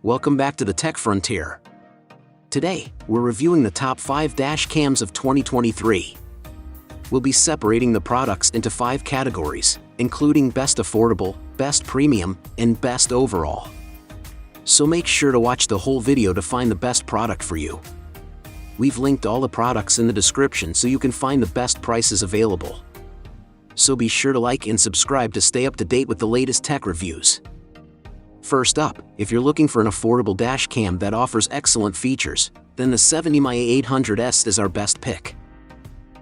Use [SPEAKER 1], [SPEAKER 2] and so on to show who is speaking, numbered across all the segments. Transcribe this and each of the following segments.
[SPEAKER 1] Welcome back to the Tech Frontier. Today, we're reviewing the top 5 dash cams of 2023. We'll be separating the products into 5 categories, including Best Affordable, Best Premium, and Best Overall. So make sure to watch the whole video to find the best product for you. We've linked all the products in the description so you can find the best prices available. So be sure to like and subscribe to stay up to date with the latest tech reviews. First up, if you're looking for an affordable dash cam that offers excellent features, then the 70mm A800S is our best pick.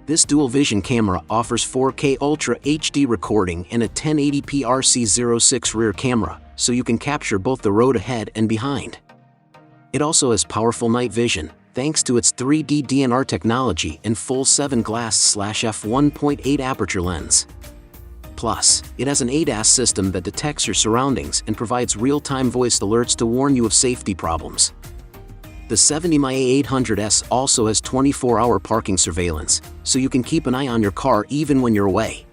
[SPEAKER 1] This dual vision camera offers 4K Ultra HD recording and a 1080p RC06 rear camera, so you can capture both the road ahead and behind. It also has powerful night vision, thanks to its 3D DNR technology and full 7 glass/f1.8 aperture lens. Plus, it has an ADAS system that detects your surroundings and provides real-time voice alerts to warn you of safety problems. The 70mm A800S also has 24-hour parking surveillance, so you can keep an eye on your car even when you're away.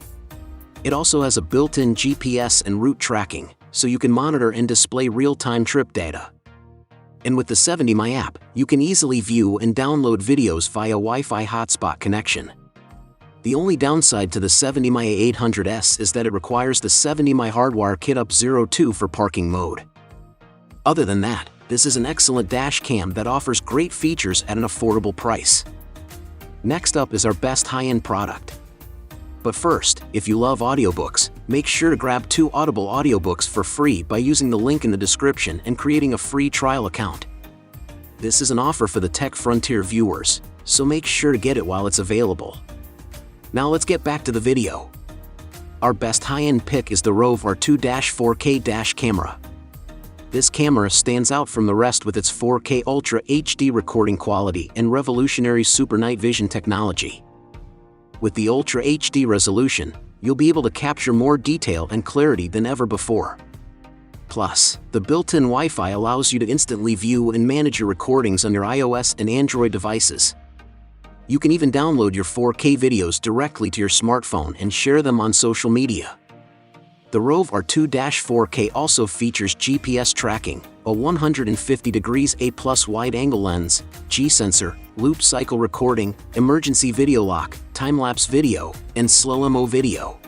[SPEAKER 1] It also has a built-in GPS and route tracking, so you can monitor and display real-time trip data. And with the 70mm app, you can easily view and download videos via Wi-Fi hotspot connection. The only downside to the 70mm A800S is that it requires the 70mm hardwire kit up 02 for parking mode. Other than that, this is an excellent dash cam that offers great features at an affordable price. Next up is our best high-end product. But first, if you love audiobooks, make sure to grab 2 Audible audiobooks for free by using the link in the description and creating a free trial account. This is an offer for the Tech Frontier viewers, so make sure to get it while it's available. Now let's get back to the video. Our best high-end pick is the Rove R2-4K dash camera. This camera stands out from the rest with its 4K Ultra HD recording quality and revolutionary super night vision technology. With the Ultra HD resolution, you'll be able to capture more detail and clarity than ever before. Plus, the built-in Wi-Fi allows you to instantly view and manage your recordings on your iOS and Android devices. You can even download your 4K videos directly to your smartphone and share them on social media. The Rove R2-4K also features GPS tracking, a 150 degrees A+ wide-angle lens, G-sensor, loop cycle recording, emergency video lock, time-lapse video, and slow-mo video.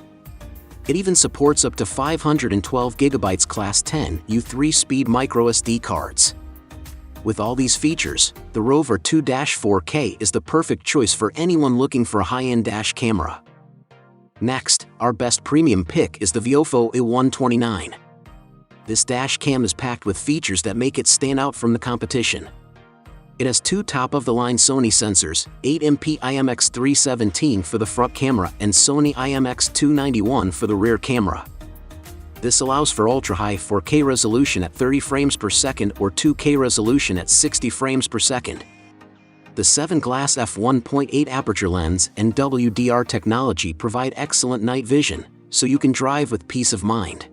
[SPEAKER 1] It even supports up to 512 GB Class 10 U3-speed microSD cards. With all these features, the Rove R2-4K is the perfect choice for anyone looking for a high-end dash camera. Next, our best premium pick is the VIOFO A129. This dash cam is packed with features that make it stand out from the competition. It has 2 top-of-the-line Sony sensors, 8MP IMX317 for the front camera and Sony IMX291 for the rear camera. This allows for ultra-high 4K resolution at 30 frames per second or 2K resolution at 60 frames per second. The 7 glass f1.8 aperture lens and WDR technology provide excellent night vision, so you can drive with peace of mind.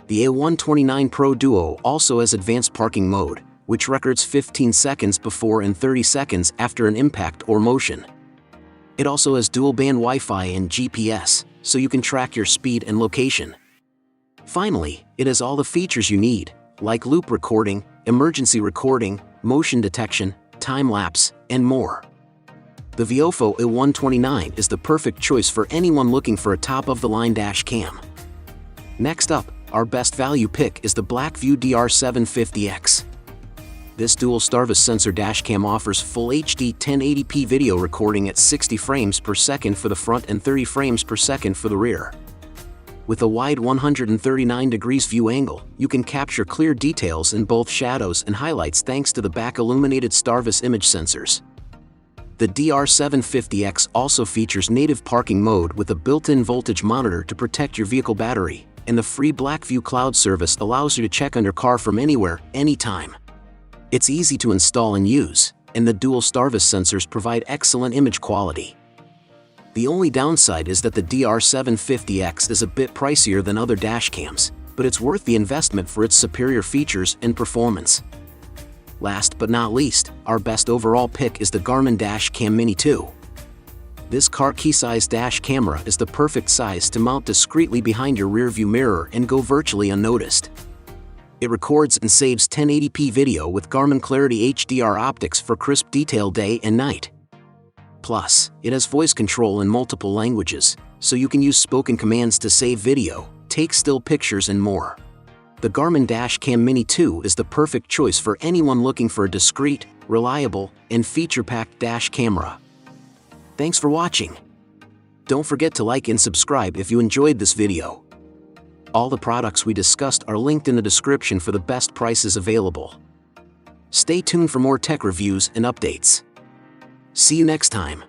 [SPEAKER 1] The A129 Pro Duo also has advanced parking mode, which records 15 seconds before and 30 seconds after an impact or motion. It also has dual-band Wi-Fi and GPS, so you can track your speed and location. Finally, it has all the features you need, like loop recording, emergency recording, motion detection, time-lapse, and more. The VIOFO A129 is the perfect choice for anyone looking for a top-of-the-line dash cam. Next up, our best value pick is the BlackVue DR750X. This dual Starvis sensor dash cam offers full HD 1080p video recording at 60 frames per second for the front and 30 frames per second for the rear. With a wide 139 degrees view angle, you can capture clear details in both shadows and highlights thanks to the back-illuminated Starvis image sensors. The DR750X also features native parking mode with a built-in voltage monitor to protect your vehicle battery, and the free BlackVue cloud service allows you to check on your car from anywhere, anytime. It's easy to install and use, and the dual Starvis sensors provide excellent image quality. The only downside is that the DR750X is a bit pricier than other dash cams, but it's worth the investment for its superior features and performance. Last but not least, our best overall pick is the Garmin Dash Cam Mini 2. This car key-sized dash camera is the perfect size to mount discreetly behind your rearview mirror and go virtually unnoticed. It records and saves 1080p video with Garmin Clarity HDR optics for crisp detail day and night. Plus, it has voice control in multiple languages, so you can use spoken commands to save video, take still pictures and more. The Garmin Dashcam Mini 2 is the perfect choice for anyone looking for a discreet, reliable, and feature-packed dash camera. Thanks for watching. Don't forget to like and subscribe if you enjoyed this video. All the products we discussed are linked in the description for the best prices available. Stay tuned for more tech reviews and updates. See you next time.